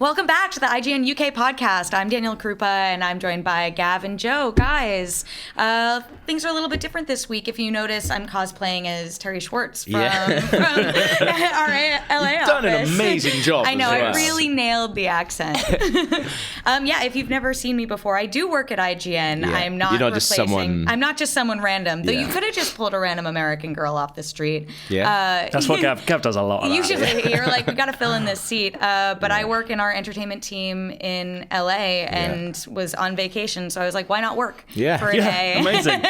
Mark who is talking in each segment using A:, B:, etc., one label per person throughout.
A: Welcome back to the IGN UK podcast. I'm Daniel Krupa, and I'm joined by Gav and Joe. Guys, things are a little bit different this week. If you notice, I'm cosplaying as Terry Schwartz from, from our LA
B: You've done
A: office.
B: an amazing job.
A: I know,
B: as well.
A: I really nailed the accent. If you've never seen me before, I do work at IGN.
B: Yeah.
A: I'm not
B: You're not
A: replacing.
B: just someone-
A: I'm not just someone random. Though
B: Yeah.
A: you could have just pulled a random American girl off the street.
B: Yeah.
C: That's what Gav does a lot of that.
A: Usually, you're like, we got to fill in this seat. But I work in our entertainment team in LA and was on vacation, so I was like, why not work for a day?
C: Amazing.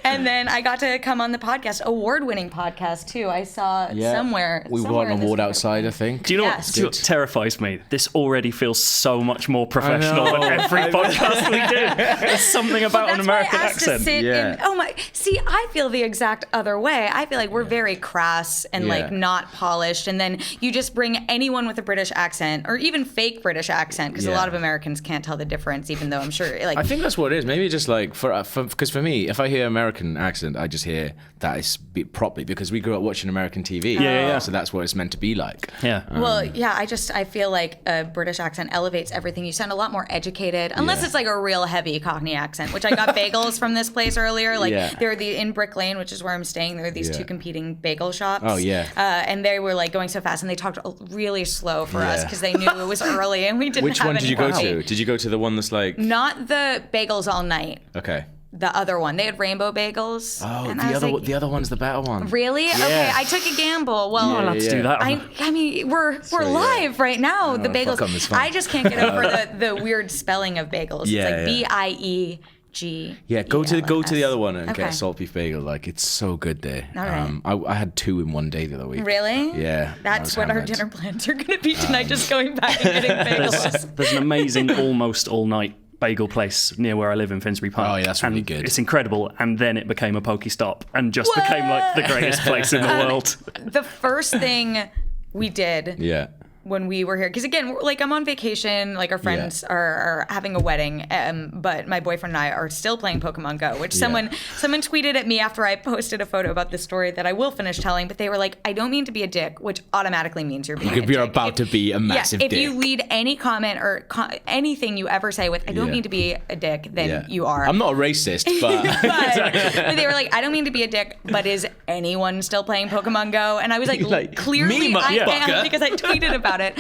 A: And then I got to come on the podcast, award-winning podcast too. I saw somewhere.
B: We
A: somewhere
B: won an
A: this
B: award
A: paper.
B: outside, I think.
C: Do you know
A: Yes.
C: what terrifies me? This already feels so much more professional than every podcast we do. There's something about
A: That's
C: an American
A: why I asked
C: accent.
A: To sit
B: Yeah.
A: in, see, I feel the exact other way. I feel like we're very crass and like not polished, and then you just bring anyone with a British accent or even fake British accent, because a lot of Americans can't tell the difference, even though I'm sure like
B: I think that's what it is. Maybe just like because for me, if I hear American accent, I just hear that it's properly because we grew up watching American TV.
C: Yeah.
B: So that's what it's meant to be like.
C: Yeah.
A: I feel like a British accent elevates everything. You sound a lot more educated, unless it's like a real heavy Cockney accent, which I got bagels from this place earlier. Like there were in Brick Lane, which is where I'm staying, there were these two competing bagel shops.
B: Oh, yeah.
A: And they were like going so fast, and they talked really slow for us because they knew it was early and we didn't
B: Which
A: have
B: one did
A: any
B: you go
A: coffee.
B: to? Did you go to the one that's like...
A: Not the bagels all night.
B: Okay.
A: The other one. They had rainbow bagels.
B: Oh,
A: and I was like,
B: the other one's the better one.
A: really? Okay, I took a gamble. Well,
C: You're not allowed to do that.
A: I mean, we're live right now. The bagels.
B: fuck 'em, it's fine.
A: I just can't get over the weird spelling of bagels.
B: Yeah,
A: It's like
B: yeah.
A: BIEG.
B: Yeah, go to the other one and
A: Okay.
B: get a salt beef bagel. Like, it's so good there.
A: All right.
B: I had 2 in one day the other week.
A: Really?
B: Yeah.
A: That's what our
B: hammered.
A: dinner plans are going to be tonight. Just going back and getting bagels.
C: There's an amazing almost all-night bagel place near where I live in Finsbury Park.
B: Oh, yeah, that's really
C: and
B: good.
C: It's incredible. And then it became a Pokestop and just became like the greatest place in the world.
A: The first thing we did
B: Yeah.
A: when we were here, because again, like I'm on vacation, like our friends are having a wedding, but my boyfriend and I are still playing Pokemon Go, which someone tweeted at me after I posted a photo about this story that I will finish telling, but they were like, I don't mean to be a dick, which automatically means you're being a dick.
B: You're about to be a massive
A: if
B: dick.
A: you lead any comment or anything you ever say with, I don't mean to be a dick, then you are.
B: I'm not a racist, but...
A: But they were like, I don't mean to be a dick, but is anyone still playing Pokemon Go? And I was like, clearly
B: me,
A: I
B: motherfucker.
A: am, because I tweeted about it.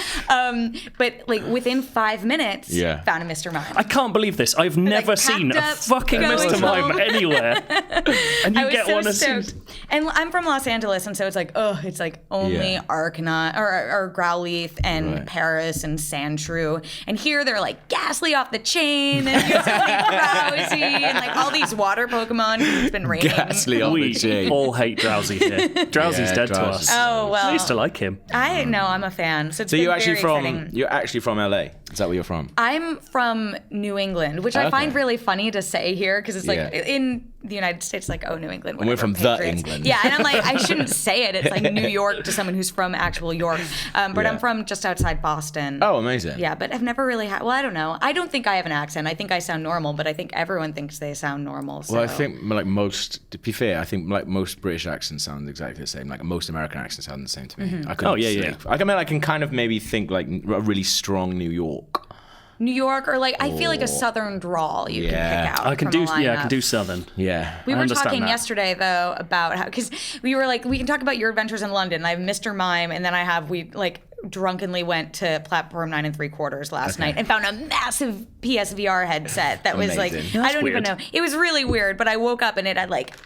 A: But like within 5 minutes, found a Mr. Mime.
C: I can't believe this. I've never seen a
A: packed up,
C: fucking
A: going
C: Mr. Mime
A: home.
C: anywhere. And
A: I
C: you
A: was
C: get
A: so
C: one as soon.
A: stoked. And I'm from Los Angeles, and so it's like, it's like only Arcanine or Growlithe and Paris and Sandshrew. And here they're like Ghastly off the chain and it's like Drowsy and like all these water Pokemon because it's been raining.
B: Ghastly off the
C: We
B: chain.
C: all hate Drowsy here. Drowsy's dead to
B: Drowsy's-
C: us.
A: Oh, well.
C: I used to like him.
A: I know, I'm a fan. So it's
B: So
A: been
B: you're actually
A: very
B: from
A: exciting.
B: you're actually from LA. Is that where you're from?
A: I'm from New England, which I find really funny to say here because it's like
B: Yeah.
A: in the United States, like, oh, New England.
B: And we're
A: whatever,
B: from the
A: Patriots.
B: England.
A: Yeah, and I'm like, I shouldn't say it. It's like New York to someone who's from actual York. But I'm from just outside Boston.
B: Oh, amazing.
A: Yeah, but I've never really had, well, I don't know. I don't think I have an accent. I think I sound normal, but I think everyone thinks they sound normal. So.
B: Well, I think like most, to be fair, I think like most British accents sound exactly the same. Like most American accents sound the same to me. I couldn't sleep. I mean, I can kind of maybe think like a really strong New York.
A: New York, or like, I feel like a southern drawl you can pick out.
C: I can
A: from
C: do
A: a lineup.
C: I can do Southern.
B: Yeah.
A: We
C: I
A: were
C: understand
A: talking
C: that.
A: yesterday, though, about how, because we were like, we can talk about your adventures in London. I have Mr. Mime, and then we like drunkenly went to Platform 9 3/4 last night and found a massive PSVR headset that was like,
B: Amazing.
A: I don't even
C: weird.
A: know. It was really weird, but I woke up and it had like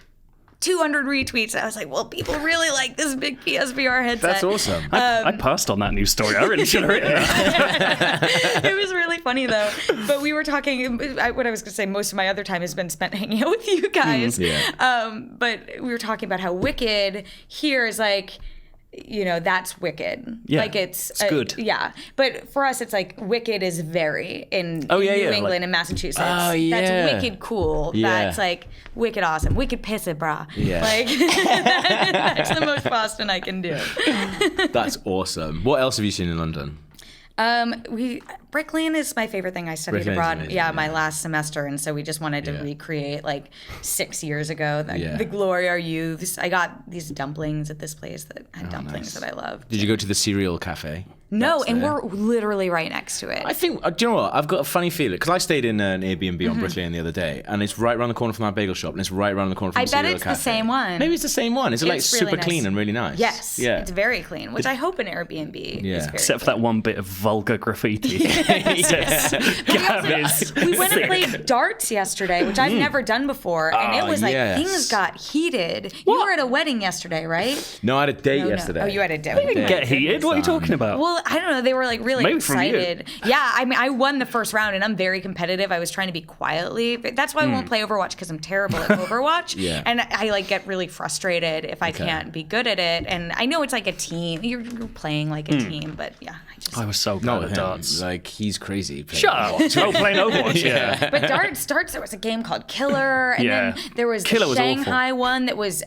A: 200 retweets. I was like, well, people really like this big PSVR headset.
B: That's awesome.
C: I passed on that news story. I really should have written that.
A: It was really funny though. But we were talking. What I was going to say, most of my other time has been spent hanging out with you guys. But we were talking about how Wicked here is like, you know, that's Wicked.
C: Yeah,
A: like it's
C: good.
A: Yeah, but for us, it's like Wicked is very in New England
C: like,
A: and Massachusetts.
B: Oh, yeah.
A: That's wicked cool.
B: Yeah.
A: That's like wicked awesome. Wicked pissy, brah.
B: Yeah.
A: Like that's the most Boston I can do.
B: That's awesome. What else have you seen in London?
A: Brick Lane is my favorite thing. I studied
B: Brick Lane's
A: abroad,
B: amazing,
A: my last semester, and so we just wanted to recreate like 6 years ago the glory of our youths. I got these dumplings at this place that had dumplings
B: nice.
A: that I loved.
B: Did you go to the cereal cafe?
A: No, and we're literally right next to it.
B: I think, do you know what? I've got a funny feeling, because I stayed in an Airbnb on Brick Lane the other day, and it's right around the corner from that bagel shop, and it's right around the corner from the cereal cafe.
A: I bet it's the same one.
B: Maybe it's the same one. Is it like
A: It's really
B: super
A: nice.
B: clean and really nice?
A: Yes,
B: Yeah.
A: it's very clean, which I hope an Airbnb is very
C: Except for that one bit of vulgar graffiti.
A: We went and played darts yesterday, which I've never done before, and it was like things got heated. You were at a wedding yesterday, right?
B: No, I had a date yesterday.
A: Oh, you had a date.
C: You didn't get heated. What are you talking about?
A: Well, I don't know. They were like really
C: Maybe from you.
A: excited. Yeah, I mean, I won the first round, and I'm very competitive. I was trying to be quietly. But that's why I won't play Overwatch, because I'm terrible at Overwatch.
B: Yeah.
A: And I like get really frustrated if I can't be good at it. And I know it's like a team. You're playing like a team, but yeah,
C: I was so
B: No,
C: bad at darts.
B: Like, he's crazy.
C: Shut up. Oh, playing Overwatch, yeah.
A: But darts, there was a game called Killer, and then there was
C: Killer
A: the
C: was
A: Shanghai one that was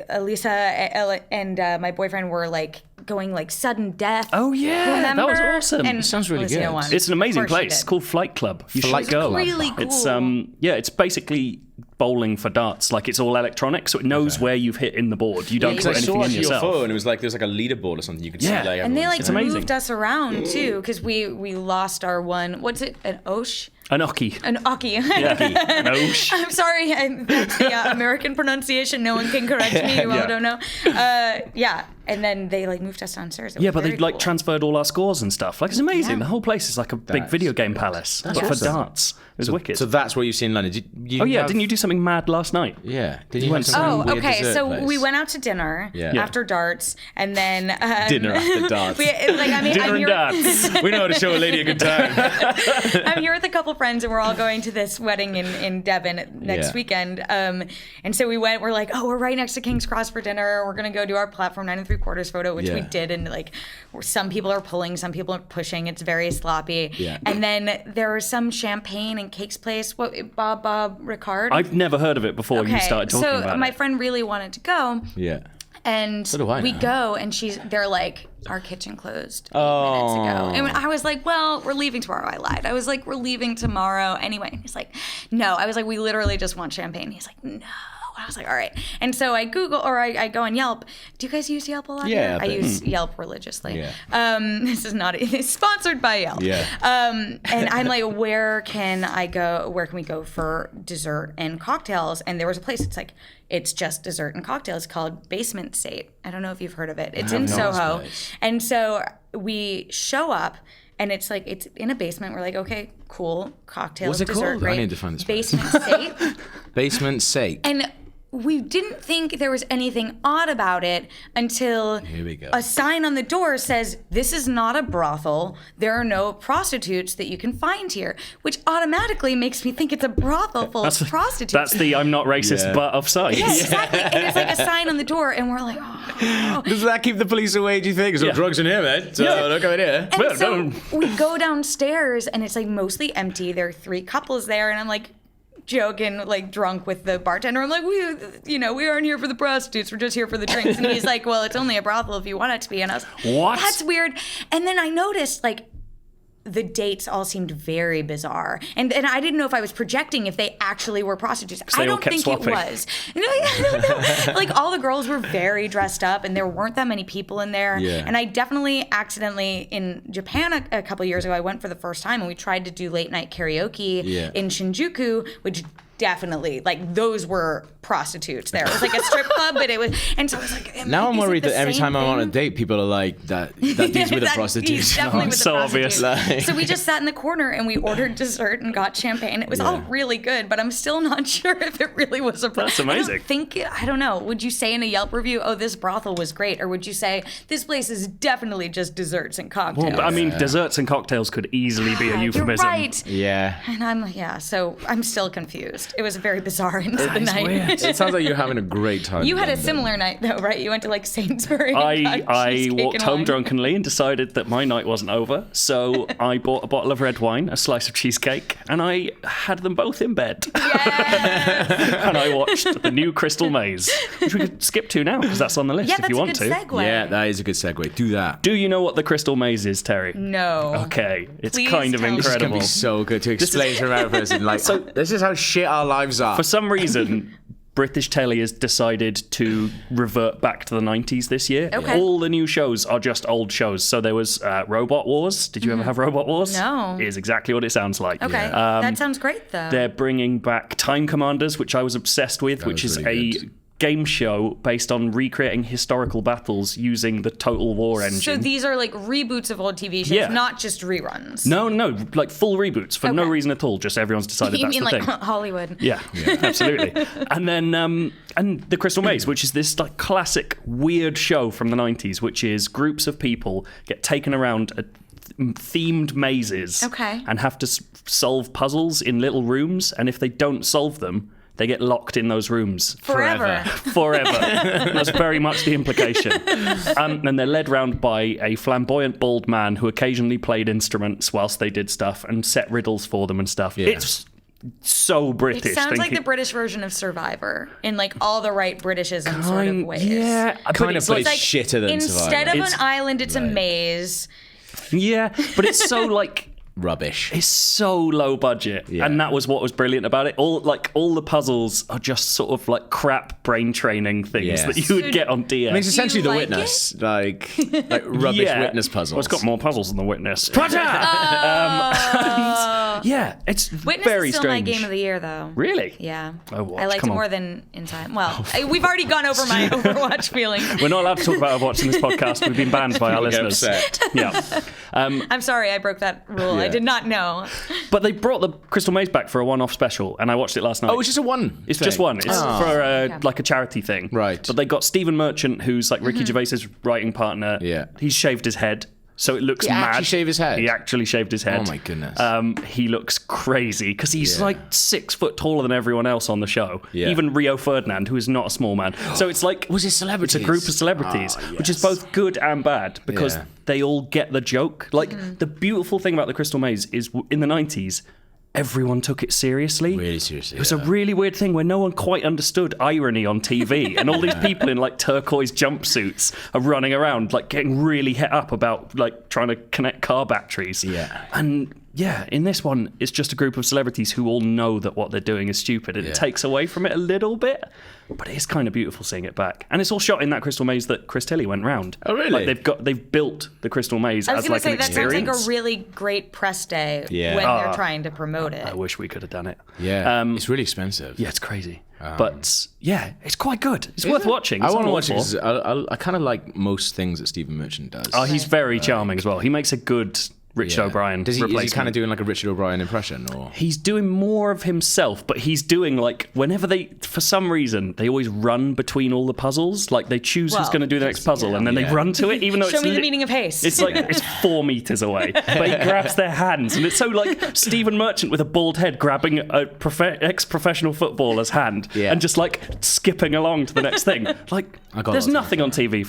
A: Elisa and my boyfriend were like going like sudden death.
C: Oh, yeah.
A: Remember?
C: That was awesome.
A: And
B: It sounds really
A: Alicia
B: good.
A: won.
C: It's an amazing
A: Of course she
C: place.
A: did.
C: It's called Flight Club. You
B: Flight
C: should go.
B: Club.
A: Really cool.
C: It's basically bowling for darts. Like, it's all electronic, so it knows where you've hit in the board. You don't
A: you
C: put
B: I saw
C: anything in
B: actually your
C: yourself.
B: phone. It was like there's like a leaderboard or something you could see.
C: Yeah.
B: Like,
A: And they like
C: amazing.
A: moved us around too, because we lost our one. What's it? An Osh?
C: An Oki.
A: An Aki.
C: An Osh.
A: I'm sorry, that's the American pronunciation. No one can correct me. You all don't know. Yeah, and then they like moved us downstairs. It
C: Yeah,
A: was
C: but they
A: very
C: like
A: cool.
C: transferred all our scores and stuff. Like, it's amazing.
A: Yeah.
C: The whole place is like a big video game palace, but for
B: awesome.
C: darts. It was wicked.
B: So that's what you see in London.
C: Oh yeah, didn't you do something mad last night?
B: Yeah. Did you
C: went
B: have some
A: Oh,
B: weird
A: okay.
B: dessert
A: So
B: place?
A: we went out to dinner after darts, and then
B: Dinner after darts.
C: Dinner
A: I'm
C: and
A: here,
C: darts.
B: We know how to show a lady a good time.
A: I'm here with a couple friends, and we're all going to this wedding in Devon next weekend. And so we went. We're like, oh, we're right next to King's Cross for dinner. We're gonna go do our platform 9 3/4 photo, which we did, and like some people are pulling, some people are pushing. It's very sloppy.
B: Yeah.
A: And then there was some champagne and cakes place. What Bob Ricard?
C: I've never heard of it before you started talking about
A: so
C: it.
A: my friend really wanted to go.
B: Yeah.
A: And
B: So do I
A: we
B: now.
A: go, and they're like, our kitchen closed 8 minutes ago. And I was like, well, we're leaving tomorrow. I lied. I was like, we're leaving tomorrow anyway. And he's like, no. I was like, we literally just want champagne. He's like, no. I was like, all right. And so I I go on Yelp. Do you guys use Yelp a lot?
B: Yeah,
A: here? I
B: but-
A: use Yelp religiously.
B: Yeah.
A: This is not it's sponsored by Yelp.
B: Yeah.
A: And I'm like, where can I go? Where can we go for dessert and cocktails? And there was a place. It's just dessert and cocktails called Basement State. I don't know if you've heard of it. It's in
B: have not,
A: Soho.
B: this place.
A: And so we show up, and it's in a basement. We're like, okay, cool, cocktails,
B: What's it
A: dessert,
B: called? I
A: great.
B: need to find this place.
A: Basement State.
B: Basement sake.
A: And we didn't think there was anything odd about it until
B: Here we go.
A: a sign on the door says, this is not a brothel. There are no prostitutes that you can find here, which automatically makes me think it's a brothel full of prostitutes.
C: That's the I'm not racist,
B: Yeah.
C: but offside.
A: Yes, exactly. And it's like a sign on the door, and we're like, oh.
B: Does that keep the police away, do you think? There's no drugs in here, man. So don't come in here.
A: And
C: Well,
A: so
C: don't.
A: we go downstairs, and it's like mostly empty. There are 3 couples there, and I'm like, joking, like drunk with the bartender. I'm like, we aren't here for the prostitutes. We're just here for the drinks. And he's like, well, it's only a brothel if you want it to be. And I was,
C: What?
A: That's weird. And then I noticed like the dates all seemed very bizarre. And I didn't know if I was projecting if they actually were prostitutes.
C: they
A: I
C: all
A: don't
C: kept
A: think
C: swapping.
A: it was. No. Like all the girls were very dressed up, and there weren't that many people in there.
B: Yeah.
A: And I definitely accidentally, in Japan a couple years ago, I went for the first time, and we tried to do late night karaoke in Shinjuku, which definitely, like, those were prostitutes there. It was like a strip club, but it was, and so I was like,
B: Now I'm
A: is it
B: worried
A: the
B: that every
A: same
B: time I'm on a
A: thing?
B: date, people are like, that dude's with a
A: That-
B: prostitute.
A: he's definitely with
C: so
A: the
C: obvious.
A: prostitute. So we just sat in the corner and we ordered dessert and got champagne. It was all really good, but I'm still not sure if it really was a brothel.
C: That's amazing.
A: I don't know. Would you say in a Yelp review, oh, this brothel was great? Or would you say, this place is definitely just desserts and cocktails?
C: Well, but I mean, desserts and cocktails could easily be a
A: You're
C: euphemism.
A: right.
B: Yeah.
A: And I'm like, so I'm still confused. It was very bizarre into the night.
B: It sounds like you're having a great time.
A: You
B: in
A: had a
B: London.
A: similar night though, right? You went to like Sainsbury. and got
C: I
A: cheesecake
C: walked
A: and
C: home
A: wine.
C: drunkenly and decided that my night wasn't over. So I bought a bottle of red wine, a slice of cheesecake, and I had them both in bed.
A: Yes.
C: And I watched the new Crystal Maze, which we could skip to now because that's on the list
A: Yeah,
C: if
A: that's
C: you
A: a
C: want
A: good
C: to.
A: segue.
B: Yeah, that is a good segue. Do that.
C: Do you know what the Crystal Maze is, Terry?
A: No.
C: Okay, it's
A: Please
C: kind of
A: tell me.
B: This is
C: incredible.
B: gonna be so good to explain to another person. Like, so this is how shit our lives are.
C: For some reason, British telly has decided to revert back to the 90s this year.
A: Okay.
C: All the new shows are just old shows. So there was Robot Wars. Did you ever have Robot Wars?
A: No.
C: It is exactly what it sounds like.
A: Okay, that sounds great, though.
C: They're bringing back Time Commanders, which I was obsessed with, which is
B: really
C: a game show based on recreating historical battles using the Total War engine.
A: So these are like reboots of old TV shows,
C: Yeah.
A: not just reruns.
C: No, like full reboots for no reason at all. Just everyone's decided
A: You
C: that's
A: mean
C: the
A: like
C: thing.
A: Hollywood?
C: Yeah, absolutely. And then and the Crystal Maze, which is this like classic weird show from the 90s, which is groups of people get taken around a themed mazes and have to solve puzzles in little rooms, and if they don't solve them, they get locked in those rooms
A: Forever.
C: That's very much the implication. And they're led round by a flamboyant bald man who occasionally played instruments whilst they did stuff and set riddles for them and stuff.
B: Yeah.
C: It's so British.
A: It sounds like the British version of Survivor in like all the right Britishism sort of ways.
C: Yeah,
B: Kind of, but it's
A: like
B: shitter than
A: instead
B: Survivor.
A: of an island, it's a maze.
C: Yeah, but it's so like
B: Rubbish.
C: it's so low budget,
B: Yeah.
C: and that was what was brilliant about it. All the puzzles are just sort of like crap brain training things
B: Yes.
C: that you would get on DS.
B: I mean, it's essentially The
A: like
B: Witness, like rubbish witness puzzles.
C: Well, it's got more puzzles than The Witness. Yeah, it's
A: Witness
C: very
A: is still
C: strange.
A: my game of the year, though.
C: Really?
A: Yeah.
C: Overwatch,
A: I liked
C: come
A: it
C: on.
A: more than Inside. Well, we've already gone over my Overwatch feeling.
C: We're not allowed to talk about Overwatch in this podcast. We've been banned by our
B: People get
C: listeners.
B: upset.
C: Yeah.
A: I'm sorry I broke that rule. I
B: Yeah.
A: did not know.
C: But they brought the Crystal Maze back for a one-off special, and I watched it last night.
B: Oh, it's just a one.
C: It's just one. It's for like a charity thing.
B: Right.
C: But they got Stephen Merchant, who's like Ricky Gervais's writing partner.
B: Yeah.
C: He's shaved his head, so it looks
B: He
C: mad.
B: actually shaved his head?
C: He actually shaved his head.
B: Oh my goodness.
C: He looks crazy because he's like 6 foot taller than everyone else on the show.
B: Yeah.
C: Even Rio Ferdinand, who is not a small man. So it's like
B: Was it celebrities?
C: It's a group of celebrities, which is both good and bad because
B: Yeah.
C: they all get the joke. Like the beautiful thing about the Crystal Maze is in the 90s. Everyone took it seriously.
B: Really seriously.
C: It was a really weird thing where no one quite understood irony on TV, and all these people in like turquoise jumpsuits are running around like getting really hit up about like trying to connect car batteries.
B: Yeah.
C: And yeah, in this one, it's just a group of celebrities who all know that what they're doing is stupid, and it takes away from it a little bit. But it is kind of beautiful seeing it back, and it's all shot in that Crystal Maze that Chris Tilly went round.
B: Oh, really?
C: Like they've built the Crystal Maze
A: I was
C: as
A: going
C: like
A: to say
C: an
A: that sounds
C: experience.
A: like a really great press day
B: Yeah.
A: when they're trying to promote it.
C: I wish we could have done it.
B: Yeah. It's really expensive.
C: Yeah, it's crazy. But yeah, it's quite good. It's worth watching.
B: I
C: It's
B: want to
C: on
B: watch it
C: all
B: 'cause I kind of like most things that Stephen Merchant does.
C: Oh, he's very charming as well. He makes a good Richard O'Brien
B: Is he
C: replacement.
B: kind of doing like a Richard O'Brien impression, or?
C: He's doing more of himself, but he's doing like whenever for some reason, they always run between all the puzzles. Like they choose who's
A: Well,
C: going to do the next puzzle, and then they run to it, even though
A: Show
C: it's
A: me the meaning of haste.
C: It's like it's 4 meters away, but he grabs their hands, and it's so like Stephen Merchant with a bald head grabbing a ex-professional footballer's hand and just like skipping along to the next thing. Like there's nothing on TV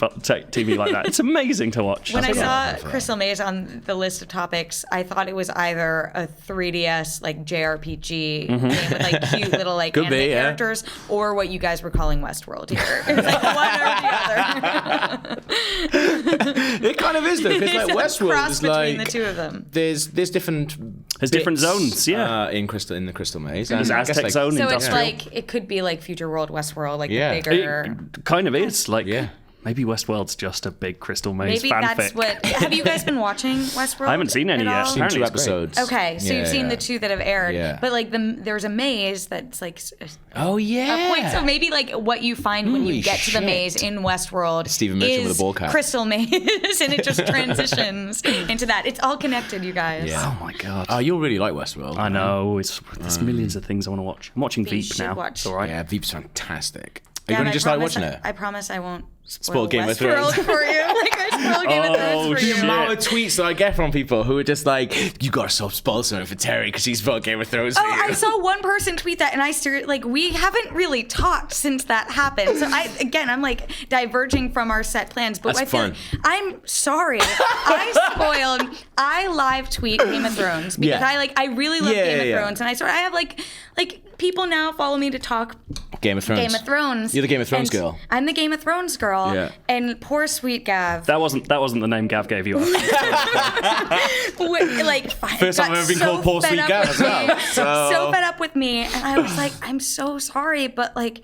C: like that. It's amazing to watch.
A: When I saw Crystal Maze on the list of topics, I thought it was either a 3DS like JRPG game with like cute little like
B: Could
A: anime
B: be, yeah.
A: characters, or what you guys were calling Westworld here. It's like one or the other.
B: It kind of is though, because like
A: It's a
B: Westworld
A: cross
B: is
A: between
B: like
A: the two of them.
B: there's different
C: different
B: bits,
C: zones, yeah.
B: in the Crystal Maze.
C: There's
B: And I guess,
C: Aztec Zone,
A: So it's
C: industrial.
A: like it could be like Future World Westworld, like
B: Yeah.
A: the bigger.
C: It kind of is. Like,
B: Yeah.
C: maybe Westworld's just a big Crystal Maze
A: Maybe
C: fanfic.
A: that's what. Have you guys been watching Westworld?
C: I haven't seen any
A: at
C: yet.
A: all?
B: Seen
C: Apparently
B: 2
C: it's great.
B: episodes.
A: Okay, so you've seen the 2 that have aired,
B: Yeah.
A: but like there's a maze that's like
B: Oh yeah.
A: a point. So maybe like what you find when you
B: Holy
A: get to the
B: shit.
A: maze in Westworld
B: Stephen Merchant
A: is
B: with a ball cap.
A: Crystal Maze, and it just transitions into that. It's all connected, you guys.
B: Yeah.
C: Oh my god.
B: Oh, you'll really like Westworld.
C: I know. There's millions of things I want to watch. I'm watching
A: You
C: Veep
A: should
C: now.
A: watch.
C: It's all right.
B: Yeah, Veep's fantastic. Are you
A: Damn,
B: going to
A: I
B: just like
A: promise
B: watching it?
A: I promise I won't
B: Spoil
A: spoil
B: Game of
A: Westworld
B: Thrones.
A: for you. Like I spoil Game of Thrones for you.
C: shit.
B: The amount of tweets that I get from people who are just like, you gotta stop spoil something for Terry because he's spoiled Game of Thrones for
A: Oh,
B: you.
A: I saw one person tweet that, and I started like, we haven't really talked since that happened. So I'm like diverging from our set plans, but
B: That's
A: I feel
B: fun.
A: I'm sorry. I live tweet Game of Thrones because
B: Yeah.
A: I really love
B: Yeah,
A: Game of
B: yeah.
A: Thrones, and I have like people now follow me to talk
B: Game of Thrones.
A: Game of Thrones.
B: You're the Game of Thrones
A: And
B: girl.
A: I'm the Game of Thrones girl.
B: Yeah.
A: And poor sweet Gav.
C: That wasn't the name Gav gave you.
B: First time I've ever been called poor sweet Gav as well.
A: So fed up with me, and I was like, I'm so sorry, but like,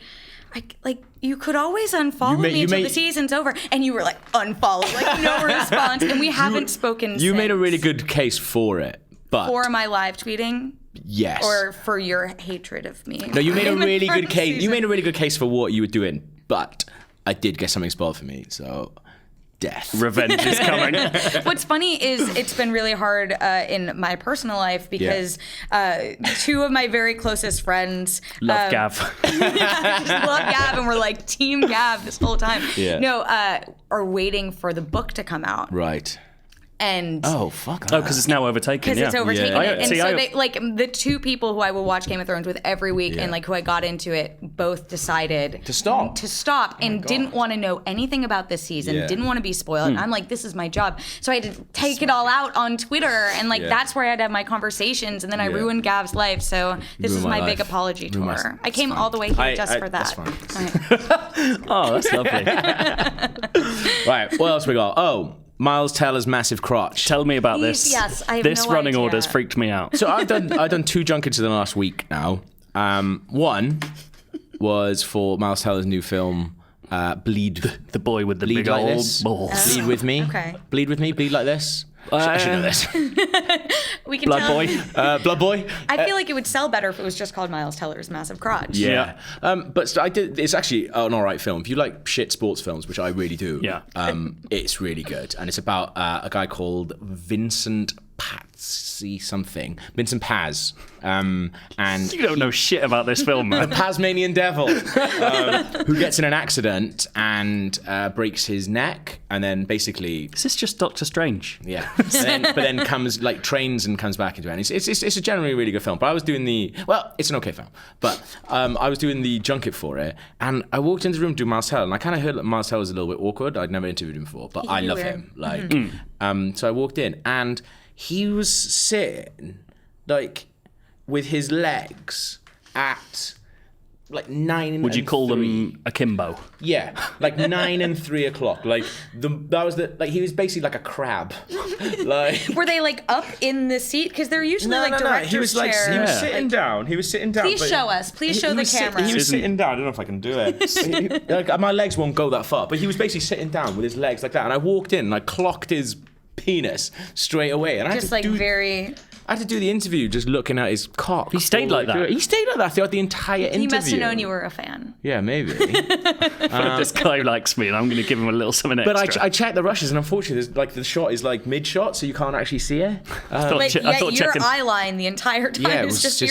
A: you could always unfollow me until the season's over. And you were like, unfollow, like no response. And we haven't spoken since.
B: You made a really good case for it, but...
A: For my live tweeting?
B: Yes.
A: Or for your hatred of me?
B: No, you made a really good case. You made a really good case for what you were doing, but I did get something spoiled for me, so... Death.
C: Revenge is coming.
A: What's funny is it's been really hard in my personal life because two of my very closest friends
C: love Gav.
A: Just love Gav, and we're like Team Gav this whole time.
B: Yeah.
A: No, are waiting for the book to come out.
B: Right.
A: And
B: fuck.
C: Oh, because it's now overtaken.
A: Because it's overtaken it. And
C: so
A: they, like, the two people who I will watch Game of Thrones with every week and like who I got into it both decided
B: to stop
A: and didn't want to know anything about this season, didn't want to be spoiled. And I'm like, this is my job. So I had to take it all out on Twitter, and like that's where I'd have my conversations, and then I ruined Gav's life. So this is my big apology to her. I came all the way here just for that.
C: Oh, that's lovely.
B: Right, what else we got? Oh, Miles Teller's massive crotch.
C: Tell me about this.
A: Yes, I have
C: this
A: no
C: running
A: idea.
C: order's freaked me out.
B: So I've done 2 junkets in the last week now. One was for Miles Teller's new film, Bleed.
C: The boy with the
B: Bleed
C: big
B: like
C: old
B: this.
C: balls.
B: Bleed with me.
A: Okay.
B: Bleed with me. Bleed like this. I should know this.
A: We can
C: Blood
A: tell.
C: boy.
B: Blood boy.
A: I feel like it would sell better if it was just called Miles Teller's Massive Crotch.
B: Yeah. But I did. It's actually an alright film. If you like shit sports films, which I really do, it's really good. And it's about a guy called Vincent Paz. And
C: You don't know shit about this film, man.
B: the Tasmanian devil, who gets in an accident and breaks his neck, and then basically
C: Is this just Doctor Strange?
B: yeah, but then comes like trains and comes back into it. And it's a generally really good film. But I was doing it's an okay film. But I was doing the junket for it, and I walked into the room to do Miles Teller, and I kind of heard that Miles Teller was a little bit awkward. I'd never interviewed him before, but I love him. Like, so I walked in, and he was sitting like with his legs at like 9.
C: Would you
B: and
C: call
B: 3.
C: them akimbo?
B: Yeah, like 9 and 3 o'clock. Like he was basically like a crab. Like,
A: Were they like up in the seat? Because they're usually
B: no.
A: director's
B: He was like
A: chair.
B: he was sitting down. He was sitting down.
A: Please
B: but
A: show us. Please show the camera.
B: He was sitting down. I don't know if I can do it. Like, my legs won't go that far, but he was basically sitting down with his legs like that. And I walked in and I clocked his penis straight away. And
A: Just like very.
B: I had to do the interview just looking at his cock.
C: He stayed like that?
B: He stayed like that throughout the entire interview.
A: He must have known you were a fan.
B: Yeah, maybe.
C: This guy likes me, and I'm going to give him a little something extra.
B: But I checked the rushes, and unfortunately, the shot is like mid-shot, so you can't actually see it.
A: But
C: I
A: yet
C: thought
A: your
C: checking-
A: eye line the entire time
B: Yeah, it
A: is
B: was
A: just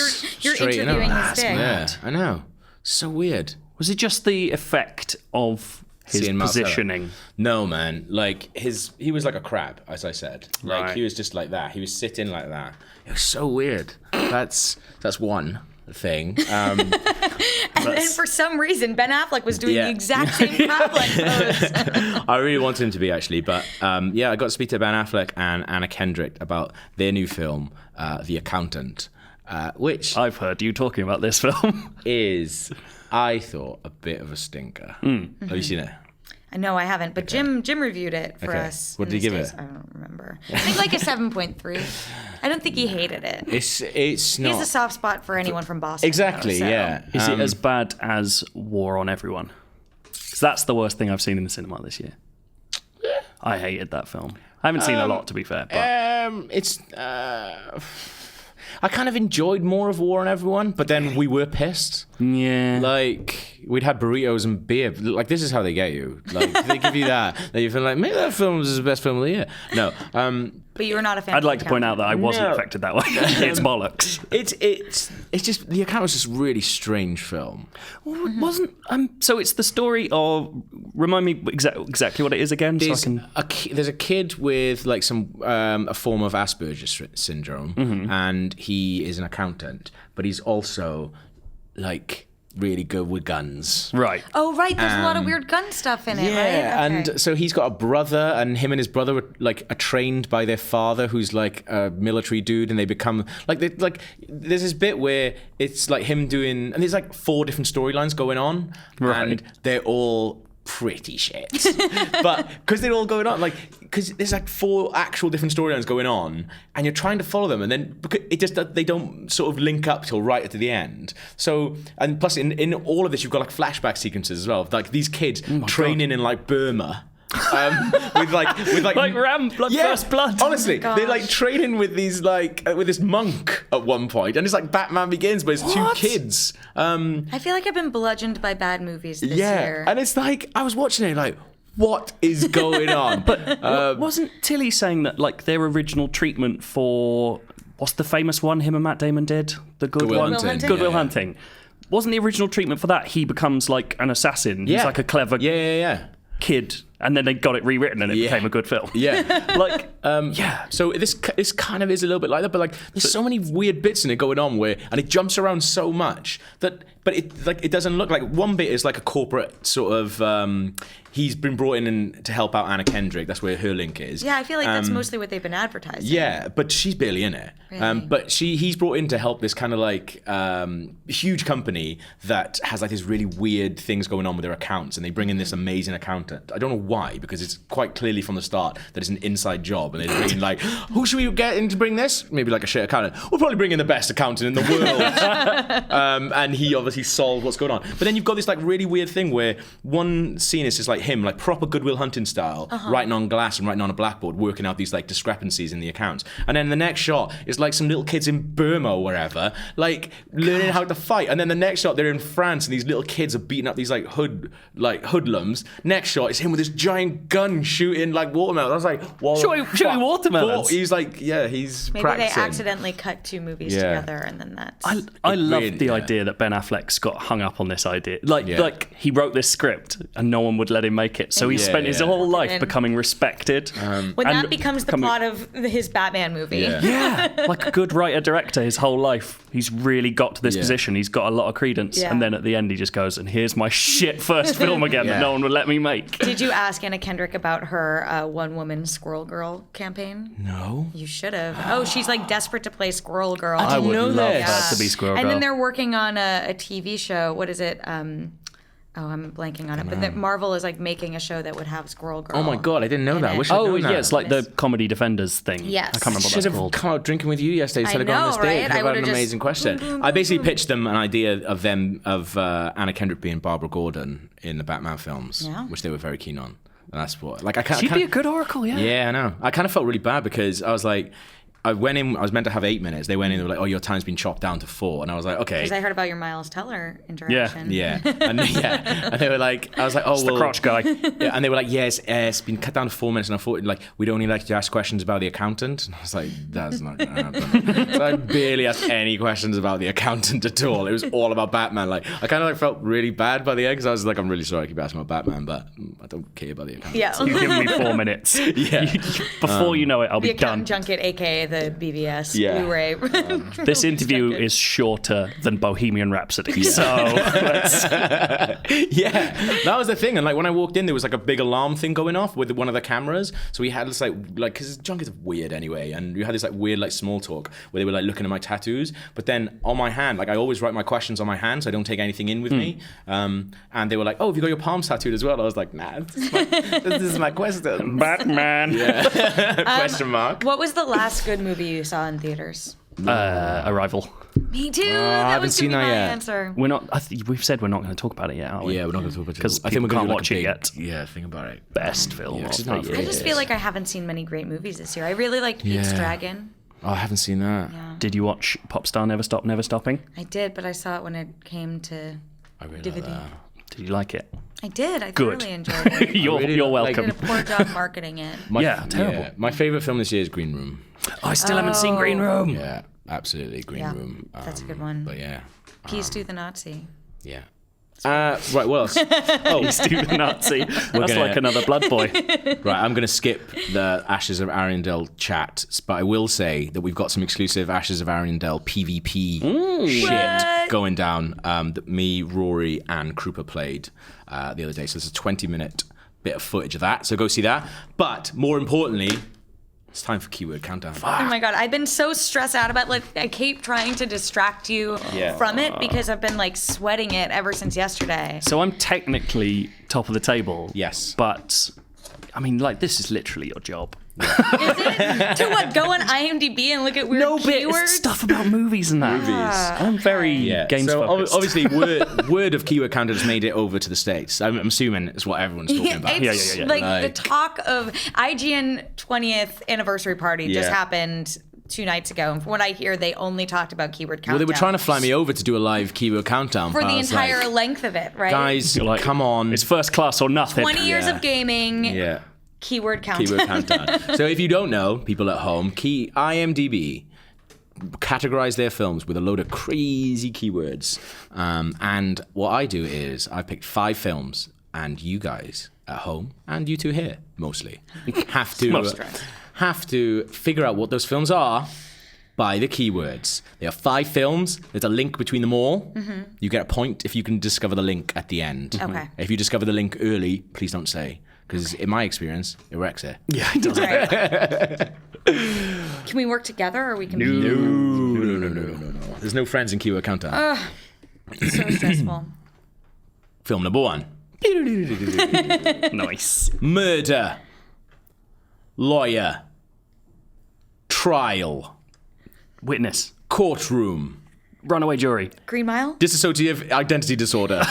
A: you're
B: straight in.
A: interviewing his dick.
B: Yeah, I know. So weird.
C: Was it just the effect of his
B: Seeing Miles Teller.
C: positioning?
B: No, man. Like he was like a crab, as I said. Like
C: Right.
B: he was just like that. He was sitting like that. It was so weird. That's one thing.
A: And then for some reason, Ben Affleck was doing
B: Yeah.
A: the exact same Affleck pose.
B: I really wanted him to be actually, but I got to speak to Ben Affleck and Anna Kendrick about their new film, The Accountant, which
C: I've heard you talking about this film.
B: is, I thought, a bit of a stinker. Have you seen it?
A: No, I haven't. But Jim reviewed it for us.
B: What
A: in
B: did he
A: the
B: give
A: States.
B: it?
A: I don't remember. I think like a 7.3. I don't think he hated it.
B: It's
A: He
B: not
A: has a soft spot for anyone from Boston.
B: exactly.
A: though, so.
B: Yeah.
C: Is it as bad as War on Everyone? Because that's the worst thing I've seen in the cinema this year. I hated that film. I haven't seen a lot, to be fair. But
B: It's. I kind of enjoyed more of War on Everyone, but then we were pissed.
C: yeah.
B: Like, we'd had burritos and beer. Like, this is how they get you. Like, they give you that. Then you feel like, maybe that film was the best film of the year. No.
A: But you were not a fan.
C: I'd like to point out that I wasn't
B: No.
C: affected that way. It's bollocks.
B: It's just, The Account was just a really strange film.
C: Well, it wasn't. So it's the story of. Remind me exactly what it is again. So I can.
B: There's a kid with like a form of Asperger's syndrome, and he is an accountant, but he's also like really good with guns.
C: Right.
A: Oh, right. There's a lot of weird gun stuff in it,
B: Yeah,
A: right? Okay.
B: and so he's got a brother, and him and his brother are trained by their father, who's like a military dude, and they become like there's this bit where it's like him doing, and there's like 4 different storylines going on,
C: Right.
B: and they're all pretty shit. But because they're all going on, like, because there's like 4 actual different storylines going on, and you're trying to follow them, and then they don't sort of link up till right at the end. So, and plus in all of this, you've got like flashback sequences as well, of, like these kids training in like Burma. with
C: Ram, First Blood.
B: Honestly,
A: Oh
B: they're like training with these with this monk at one point, and it's like Batman Begins, but it's 2 kids.
A: I feel like I've been bludgeoned by bad movies this year.
B: And it's like I was watching it like, what is going on?
C: But wasn't Tilly saying that like their original treatment for what's the famous one him and Matt Damon did, the Good
B: Will
C: One,
B: Hunting.
C: Good Will Hunting? Wasn't the original treatment for that he becomes like an assassin?
B: Yeah.
C: He's like a clever kid, and then they got it rewritten and it became a good film.
B: Yeah.
C: Like,
B: So this kind of is a little bit like that, but like there's so many weird bits in it going on and it jumps around so much but it doesn't look like one bit is like a corporate sort of. He's been brought in to help out Anna Kendrick. That's where her link is.
A: Yeah, I feel like that's mostly what they've been advertising.
B: Yeah, but she's barely in it.
A: Really?
B: But he's brought in to help this kind of like huge company that has like these really weird things going on with their accounts, and they bring in this amazing accountant. I don't know why, because it's quite clearly from the start that it's an inside job, and they're bringing like, who should we get in to bring this? Maybe like a shit accountant. We'll probably bring in the best accountant in the world. And he obviously solved what's going on. But then you've got this like really weird thing where one scene is just like him, like proper Good Will Hunting style, writing on glass and writing on a blackboard, working out these like discrepancies in the accounts. And then the next shot is like some little kids in Burma or wherever, like learning how to fight. And then the next shot they're in France and these little kids are beating up these like hoodlums. Next shot is him with this giant gun shooting like watermelons. I was like, whoa,
C: shooting watermelons.
B: He's like, he's
A: Maybe
B: practicing.
A: they accidentally cut 2 movies together, and then that's.
C: I love the idea that Ben Affleck's got hung up on this idea. Like he wrote this script and no one would let him make it. So he spent his whole life becoming respected.
A: When that becomes the plot of his Batman movie.
C: Yeah, like a good writer-director his whole life. He's really got to this position. He's got a lot of credence.
A: Yeah.
C: And then at the end he just goes, and here's my shit first film again that no one would let me make.
A: Did you ask Anna Kendrick about her one-woman Squirrel Girl campaign?
B: No.
A: You should have. Oh, she's like desperate to play Squirrel Girl.
B: I would love
C: her to be Squirrel Girl.
A: And then they're working on a TV show. What is it? I'm blanking on it. But Marvel is like making a show that would have Squirrel Girl.
B: Oh my god, I didn't know that. I wish I'd known that.
C: It's like the Comedy Defenders thing.
A: Yes.
C: I can't remember what
B: Should
C: that's
B: have
C: called.
B: come out drinking with you yesterday instead of
A: I
B: going on
A: know,
B: this date.
A: right?
B: Could
A: I
B: have had an
A: would've
B: amazing question. I basically pitched them an idea of Anna Kendrick being Barbara Gordon in the Batman films, which they were very keen on. And that's what
C: She'd be a good Oracle, yeah.
B: Yeah, I know. I kind of felt really bad because I was like, I went in, I was meant to have 8 minutes. They went in, they were like, oh, your time's been chopped down to 4. And I was like, okay.
A: Because I heard about your Miles Teller interaction.
B: Yeah. And they were like, I was like, oh,
C: The crotch guy.
B: Yeah, and they were like, yes, it's been cut down to 4 minutes. And I thought, like, we'd only like to ask questions about the accountant. And I was like, that's not going to happen. So I barely asked any questions about the accountant at all. It was all about Batman. Like, I kind of like felt really bad by the end because I was like, I'm really sorry I keep asking about Batman, but I don't care about the accountant.
A: Yeah.
C: You've given me 4 minutes.
B: Yeah.
C: Before you know it, I'll
A: The
C: be done.
A: Accountant Junket, a.k.a. the BBS
B: Yeah.
A: Blu-ray.
C: This interview is shorter than Bohemian Rhapsody, so let's...
B: Yeah, that was the thing. And like when I walked in, there was like a big alarm thing going off with one of the cameras. So we had this like because junk is weird anyway, and we had this like weird like small talk where they were like looking at my tattoos. But then on my hand, like I always write my questions on my hand, so I don't take anything in with me. And they were like, "Oh, have you got your palms tattooed as well?" I was like, "Nah, this is my question."
C: Batman.
B: Yeah. Question mark.
A: What was the last good movie you saw in theaters?
C: Arrival.
A: Me too.
B: I
A: That
B: haven't
A: was
B: seen
A: gonna be
B: that
A: my
B: yet.
A: answer.
C: We're not. We've said we're not going to talk about it yet, aren't we?
B: Yeah, we're not going to talk about it
C: because
B: I think we're
C: people
B: gonna
C: can't
B: do, like,
C: watch it
B: a big-
C: yet.
B: Yeah, think about it.
C: Best film
B: Yeah, 'cause
C: of
B: it's not
C: the
B: very
A: I
C: year.
A: just feel like I haven't seen many great movies this year. I really liked Pete's Dragon.
B: Oh, I haven't seen that.
C: Did you watch Popstar Never Stop, Never Stopping?
A: I did, but I saw it when it came to
B: I really
A: DVD.
B: like that.
C: Did you like it?
A: I did. I
C: Good.
A: thoroughly enjoyed it.
C: You're
B: really like-
A: I
C: welcome.
A: did a poor job marketing it.
C: Terrible.
B: My favorite film this year is Green Room.
C: I still haven't seen Green Room.
B: Yeah, absolutely, Green
A: Yeah,
B: Room.
A: that's a good one.
B: But yeah,
A: Peace to the Nazi.
B: yeah. Right, what else? Oh,
C: Steve the Nazi. That's
B: gonna-
C: like another Blood Boy.
B: right, I'm going to skip the Ashes of Arundel chat, but I will say that we've got some exclusive Ashes of Arundel PvP shit going down that me, Rory, and Krupa played the other day. So there's a 20-minute bit of footage of that, so go see that. But more importantly, It's time for keyword countdown.
A: Oh my God, I've been so stressed out about I keep trying to distract you from it because I've been sweating it ever since yesterday.
C: So I'm technically top of the table.
B: Yes.
C: But, I mean, this is literally your job.
A: Is it? To what? Go on IMDb and look at weird keywords?
C: It's stuff about movies and that. I'm very games focused.
B: Obviously, word of keyword countdown has made it over to the States. I'm assuming it's what everyone's talking about.
A: It's the talk of IGN 20th anniversary party just happened 2 nights ago, and from what I hear, they only talked about keyword countdown.
B: Well, they were trying to fly me over to do a live keyword countdown
A: for the entire length of it, right?
B: Guys, come on.
C: It's first class or nothing.
A: 20 years of gaming.
B: Yeah.
A: Keyword countdown.
B: Keyword countdown. So if you don't know, people at home, IMDb categorize their films with a load of crazy keywords. And what I do is I picked 5 films, and you guys at home, and you two here, mostly, have to figure out what those films are by the keywords. There are 5 films. There's a link between them all. Mm-hmm. You get a point if you can discover the link at the end.
A: Okay.
B: If you discover the link early, please don't say. Because in my experience, it wrecks it.
C: Yeah, it does.
A: Right. Can we work together or we can
B: No. There's no friends in keyword countdown.
A: It's so stressful.
B: Film number 1.
C: Nice.
B: Murder. Lawyer. Trial.
C: Witness.
B: Courtroom.
C: Runaway jury.
A: Green Mile?
B: Dissociative identity disorder.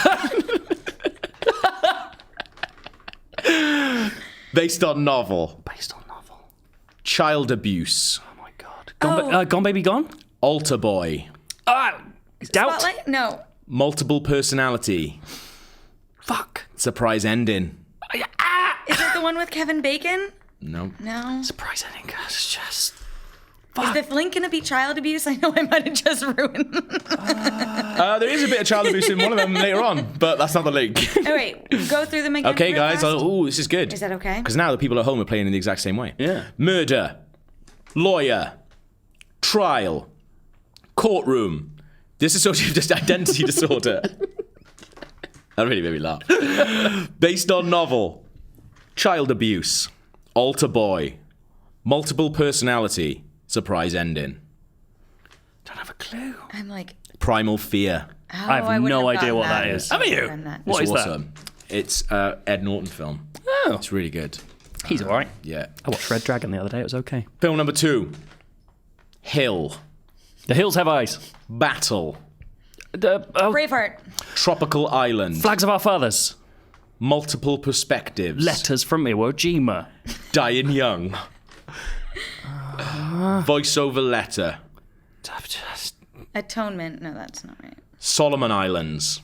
B: Based on novel. Child abuse.
C: Oh my God. Gone Baby Gone?
B: Altar boy.
C: Doubt?
A: Spotlight? No.
B: Multiple personality.
C: Fuck.
B: Surprise ending.
A: Is it the one with Kevin Bacon?
B: No.
A: No.
C: Surprise ending. It's just...
A: Is the link going to be child abuse? I know I might have just ruined
B: There is a bit of child abuse in one of them later on, but that's not the link.
A: Oh, wait. Go through them again.
B: Okay,
A: real
B: guys.
A: fast.
B: This is good.
A: Is that okay?
B: Because now the people at home are playing in the exact same way.
C: Yeah.
B: Murder. Lawyer. Trial. Courtroom. Dissociative identity disorder. That really made me laugh. Based on novel. Child abuse. Altar boy. Multiple personality. Surprise ending.
C: Don't have a clue.
A: I'm like...
B: Primal fear.
A: Oh,
C: I have no idea
A: gotten
C: what that is.
A: I
C: Have you?
A: gotten that.
C: What
B: It's
C: is
B: awesome. It's Ed Norton film.
C: Oh.
B: It's really good.
C: that? He's alright.
B: Yeah.
C: I watched Red Dragon the other day. It was okay.
B: Film number 2. Hill.
C: The Hills Have Eyes.
B: Battle.
A: Braveheart.
B: Tropical Island.
C: Flags of Our Fathers.
B: Multiple perspectives.
C: Letters from Iwo Jima.
B: Dying Young. Voiceover letter.
A: Atonement. No, that's not right.
B: Solomon Islands.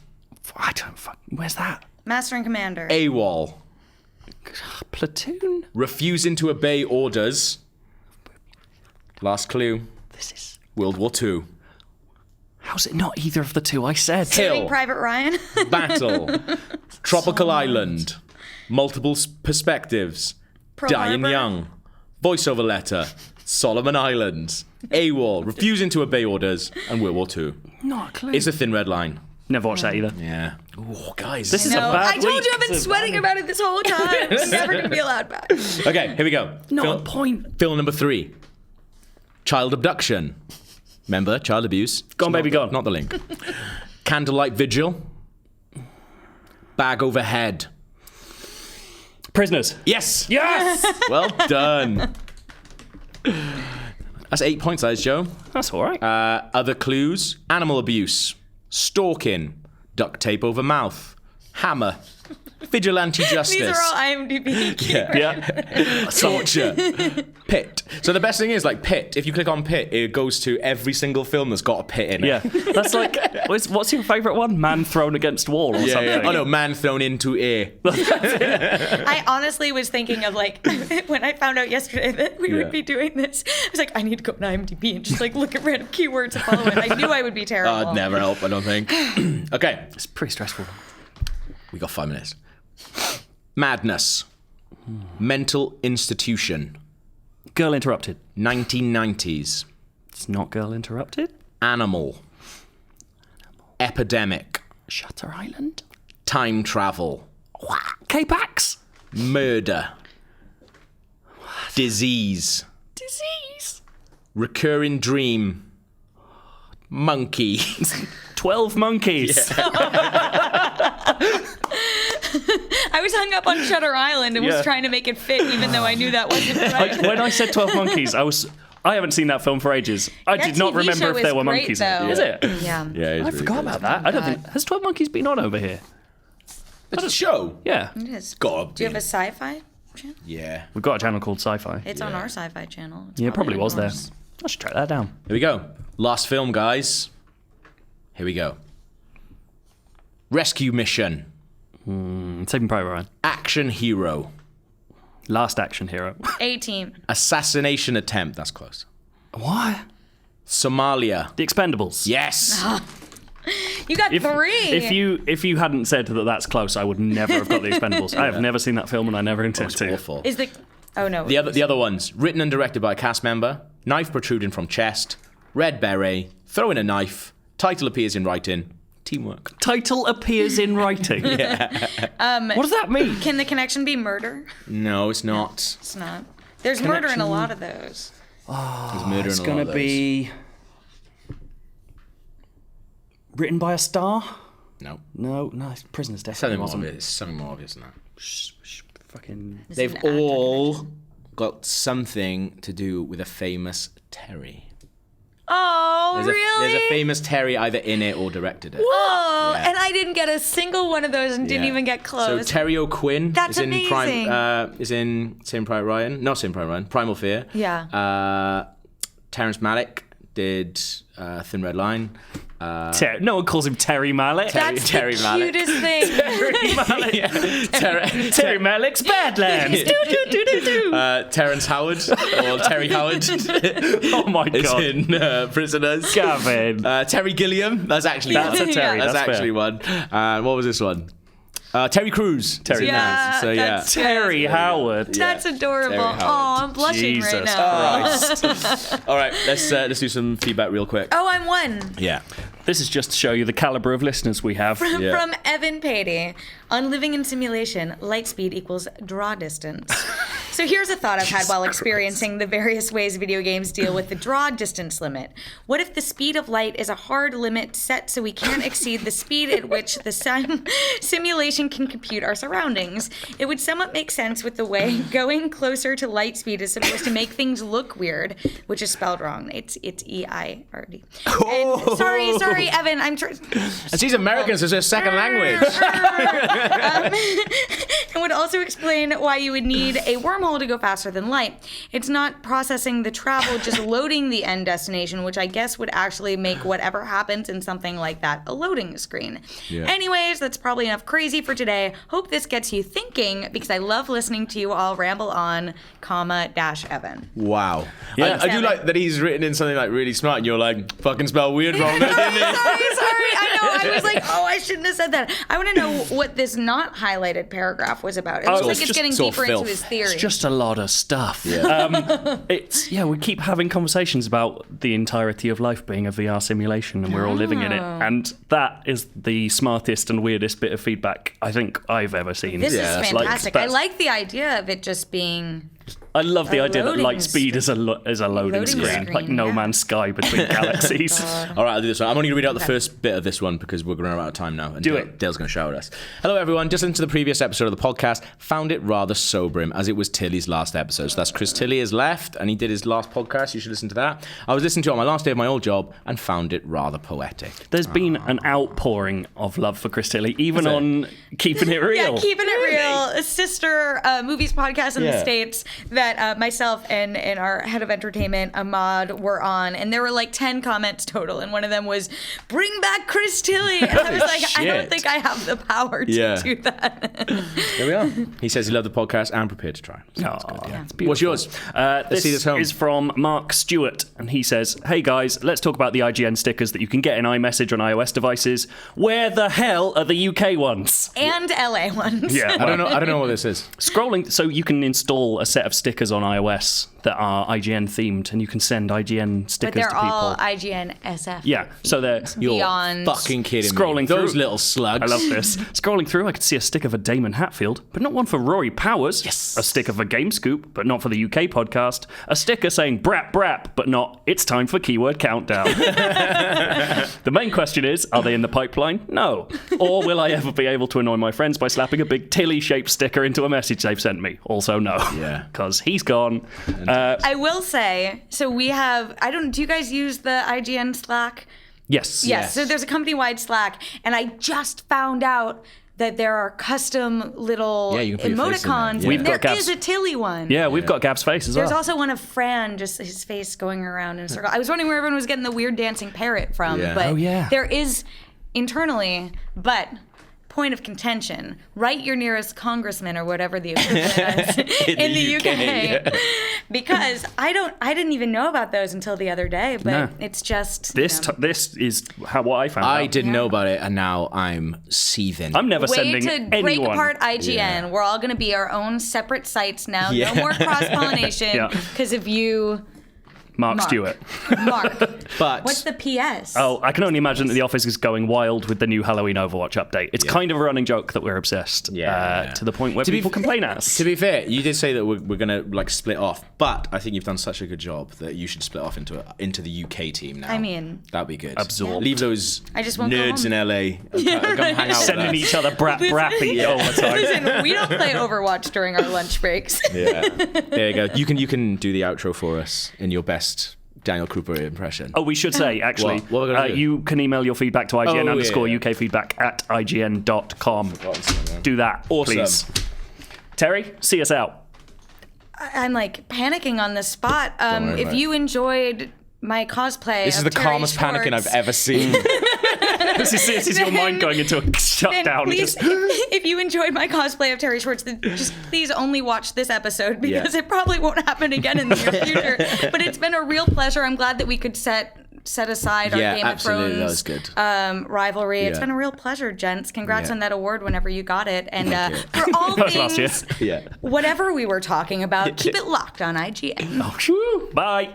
C: I don't Where's that?
A: Master and Commander.
B: AWOL.
C: Platoon?
B: Refusing to obey orders. Last clue.
C: This is...
B: World War II.
C: How's it not either of the two I said?
B: Hill.
A: Saving Private Ryan.
B: Battle. Tropical Island. Multiple perspectives.
A: Pearl
B: Dying
A: Harbor.
B: Young. Voiceover letter. Solomon Islands. AWOL. Refusing to obey orders. And World War II.
C: Not a clue.
B: It's a thin red line.
C: Never watched that either.
B: Yeah. Oh, guys.
C: This is
A: No,
C: a bad
A: I told
C: week.
A: you I've been
C: It's a
A: sweating
C: bad-
A: about it this whole time. It's never going to be allowed back.
B: Okay, here we go.
C: Not a point.
B: Film number 3. Child abduction. Remember, child abuse.
C: Gone
B: It's
C: Baby
B: not the-
C: Gone.
B: Not the link. Candlelight vigil. Bag overhead.
C: Prisoners.
B: Yes.
C: Yes!
B: Well done. That's 8 points, that is, Joe.
C: That's all right.
B: Other clues. Animal abuse. Stalking. Duct tape over mouth. Hammer. Vigilante justice.
A: These are all IMDb.
C: yeah.
B: Torture. Pit. So the best thing is, pit. If you click on pit, it goes to every single film that's got a pit in it.
C: Yeah. That's like, what's your favourite one? Man thrown against wall or
B: Yeah,
C: something?
B: yeah. Oh no, man thrown into air.
A: I honestly was thinking of when I found out yesterday that we
B: Yeah.
A: would be doing this. I was like, I need to go on IMDb and just look at random keywords and follow it. I knew I would be terrible.
B: I'd never help, I don't think. Okay,
C: It's pretty stressful.
B: we got 5 minutes. Madness. Mental institution.
C: Girl Interrupted.
B: 1990s.
C: It's not Girl Interrupted.
B: Animal. Epidemic.
C: Shutter Island.
B: Time travel.
C: K-Pax.
B: Murder. Disease.
A: disease.
B: Recurring dream. Monkey.
C: 12 monkeys.
A: I was hung up on Shutter Island and was trying to make it fit, even though I knew that wasn't right.
C: When I said 12 monkeys, I haven't seen that film for ages. I did not
A: TV
C: remember
A: show
C: if there
A: is
C: were
A: great,
C: monkeys
A: though.
C: in it. Is it?
A: Yeah.
B: Yeah,
C: I forgot about that. I don't think... Has 12 Monkeys been on over here?
B: It's a show.
C: Yeah.
A: It is.
B: God.
A: Do you have a sci-fi channel?
B: Yeah.
C: We've got a channel called Sci-Fi.
A: It's on our sci-fi channel. It's
C: Yeah, it probably was there.
A: yours.
C: I should track that down.
B: Here we go. Last film, guys. Here we go. Rescue mission.
C: Saving Private Ryan.
B: Action hero.
C: Last Action Hero.
A: A-Team.
B: Assassination attempt. That's close.
C: What?
B: Somalia.
C: The Expendables.
B: Yes.
A: You got 3.
C: If you hadn't said that that's close, I would never have got The Expendables. I have never seen that film and I never intend
B: It's
C: to.
B: awful.
A: Is the... Oh, no.
B: The other ones. Written and directed by a cast member. Knife protruding from chest. Red beret. Throwing a knife. Title appears in writing. Teamwork.
C: Title appears in writing. What does that mean?
A: Can the connection be murder?
B: No, it's not.
A: It's not. There's murder in a lot of those.
B: There's murder
C: It's
B: in a lot
C: going
B: of
C: to
B: those.
C: be written by a star?
B: No.
C: No, Prisoners
B: Something
C: definitely
B: more
C: wasn't.
B: obvious. Something more obvious than that.
C: Fucking...
A: Is
B: They've
A: it an actor
B: all
A: connection?
B: got something to do with a famous Terry.
A: Oh,
B: There's
A: really?
B: There's a famous Terry either in it or directed it.
A: Oh,
B: Yeah.
A: and I didn't get a single one of those and didn't
B: Yeah.
A: even get
B: So
A: close.
B: Terry O'Quinn
A: That's
B: is in
A: amazing.
B: is in Saving Private Ryan. Not Saving Private Ryan. Primal Fear.
A: Yeah.
B: Terrence Malick did Thin Red Line.
C: No one calls him Terry Malick.
A: That's
B: Terry
A: the
B: Malick.
A: cutest thing.
C: Terry Malick. Terry Malick's Badlands.
B: Terrence Howard or Terry Howard
C: Oh my
B: is
C: god.
B: in Prisoners.
C: Gavin.
B: Terry Gilliam. That's actually
C: That's
B: one.
C: a Terry.
B: That's
C: That's
B: actually
C: fair.
B: one. What was this one? Terry Crews.
C: Terry
A: Yeah,
B: So yeah.
A: that's-
C: Terry Howard.
A: That's adorable.
B: Terry Howard.
A: Oh, I'm blushing
C: Jesus
A: right now.
C: Christ.
B: All right, let's do some feedback real quick.
A: Oh, I'm one.
B: Yeah.
C: This is just to show you the caliber of listeners we have.
B: Yeah.
A: From Evan Patey. On Living in Simulation, light speed equals draw distance. So here's a thought I've had while experiencing the various ways video games deal with the draw distance limit. What if the speed of light is a hard limit set so we can't exceed the speed at which the simulation can compute our surroundings? It would somewhat make sense with the way going closer to light speed is supposed to make things look weird, which is spelled wrong. It's E-I-R-D. And sorry, Evan. I'm trying.
B: And she's American, so it's her second language.
A: It would also explain why you would need a wormhole to go faster than light. It's not processing the travel, just loading the end destination, which I guess would actually make whatever happens in something like that a loading screen.
B: Yeah.
A: Anyways, that's probably enough crazy for today. Hope this gets you thinking because I love listening to you all ramble on, Evan.
B: Wow.
C: Yeah.
B: I do like that he's written in something like really smart, and you're like, fucking spell weird wrong there, didn't it?
A: Sorry. I know. I was like, oh, I shouldn't have said that. I want to know what this not highlighted paragraph was about. It looks like it's getting
B: it's all
A: deeper
B: filth.
A: into his theory.
C: It's just a lot of stuff. We keep having conversations about the entirety of life being a VR simulation and we're all living in it. And that is the smartest and weirdest bit of feedback I think I've ever seen.
A: This
B: Yeah,
A: is
B: that's
A: fantastic. I
C: that's-
A: like the idea of it just being.
C: I love the
A: a
C: idea that
A: loading
C: light speed is a loading
A: loading
C: screen,
A: screen,
C: like No
A: yeah.
C: Man's Sky between galaxies.
B: All right, I'll do this one. I'm only going to read out the first bit of this one because we're running out of time now. And
C: Do it.
B: Dale's going to shout at us. Hello, everyone. Just listened to the previous episode of the podcast. Found it rather sobering as it was Tilly's last episode. So that's Chris Tilly has left and he did his last podcast. You should listen to that. I was listening to it on my last day of my old job and found it rather poetic.
C: There's been an outpouring of love for Chris Tilly, even
B: Has it?
C: on Keeping It Real.
A: Yeah, Keeping It Real, a sister movies podcast in the
B: Yeah.
A: States that myself and our head of entertainment, Ahmad, were on. And there were like 10 comments total. And one of them was, bring back Chris Tilly. And I was like, I don't
B: Shit.
A: think I have the power to
B: Yeah.
A: do that.
B: There we are. He says he loved the podcast and prepared to try. So that's good,
C: Aw,
B: yeah.
C: it's beautiful.
B: What's yours?
C: This
B: see this home.
C: is from Mark Stewart, and he says, "Hey guys, let's talk about the IGN stickers that you can get in iMessage on iOS devices. Where the hell are the UK ones?"
A: And LA ones.
C: Yeah,
B: I don't know what this is.
C: Scrolling, so you can install a set of stickers on iOS that are IGN themed, and you can send IGN stickers
A: But they're
C: to people.
A: all IGN SF.
C: Yeah, so they're
B: You're
A: Beyond
B: fucking kidding
C: scrolling
B: me.
C: through.
B: Those little slugs.
C: I love this. Scrolling through, I could see a sticker for Damon Hatfield, but not one for Rory Powers.
B: Yes.
C: A sticker for Game Scoop, but not for the UK podcast. A sticker saying brap brap, but not it's time for keyword countdown. The main question is, are they in the pipeline? No. Or will I ever be able to annoy my friends by slapping a big Tilly-shaped sticker into a message they've sent me? Also no.
B: Yeah.
C: Because he's gone.
A: I will say, so we have, do you guys use the IGN Slack?
C: Yes.
A: Yes. So there's a company-wide Slack, and I just found out that there are custom little
B: you can put your face in there.
A: emoticons.
B: Yeah.
C: We've
A: There
C: got Gab's-
A: is a Tilly one.
C: Yeah, we've got Gab's face as well.
A: There's also one of Fran, just his face going around in a circle. I was wondering where everyone was getting the weird dancing parrot from,
B: Yeah.
A: but
C: Oh, yeah.
A: there is internally, but point of contention, write your nearest congressman or whatever the equivalent is in the UK.
B: yeah.
A: Because I didn't even know about those until the other day, but
C: No.
A: it's just
C: This is what I found
B: I
C: out.
B: didn't know about it, and now I'm seething.
C: I'm never
A: way
C: sending
A: to
C: anyone.
A: break apart IGN.
B: Yeah.
A: We're all going to be our own separate sites now.
B: Yeah.
A: No more cross-pollination
C: Yeah.
A: because of you,
C: Mark Stewart.
A: Mark.
B: But
A: What's the PS?
C: Oh, I can only imagine that the office is going wild with the new Halloween Overwatch update. It's kind of a running joke that we're obsessed,
B: Yeah.
C: to the point where
B: To be
C: people
B: f-
C: complain at us.
B: to be fair, you did say that we're gonna like split off, but I think you've done such a good job that you should split off into the UK team now.
A: I mean,
B: that'd be good.
C: Absorb.
B: Leave those
A: I just won't go
B: nerds
A: home.
B: in LA. Come hang out
C: Sending
B: with us.
C: each other brappy all the time.
A: Listen, we don't play Overwatch during our lunch breaks.
B: Yeah, there you go. You can do the outro for us in your best Daniel Cooper impression.
C: Oh, we should say, actually,
B: What are we gonna do?
C: you can email your feedback to IGN
B: Oh, yeah.
C: _UK feedback at IGN.com. Do that,
B: Awesome.
C: please. Terry, see us out.
A: I'm like panicking on the spot.
B: worry
A: If
B: about
A: you enjoyed my cosplay,
B: This is
A: of
B: the
A: Terry
B: calmest panicking I've
A: Schwartz,
B: ever seen.
C: This is your mind going into a
A: then
C: shutdown.
A: please, if you enjoyed my cosplay of Terry Schwartz, then just please only watch this episode because
B: Yeah.
A: it probably won't happen again in the near future. But it's been a real pleasure. I'm glad that we could set aside our
B: Yeah,
A: Game
B: absolutely.
A: of
B: That was
A: Thrones
B: good.
A: rivalry. It's
B: Yeah.
A: been a real pleasure, gents. Congrats
B: Yeah.
A: on that award whenever you got it. And
B: Thank you.
A: for all
C: That was last year.
A: things,
B: Yeah.
A: whatever we were talking about, keep it locked on IGN.
C: Oh, phew. Bye.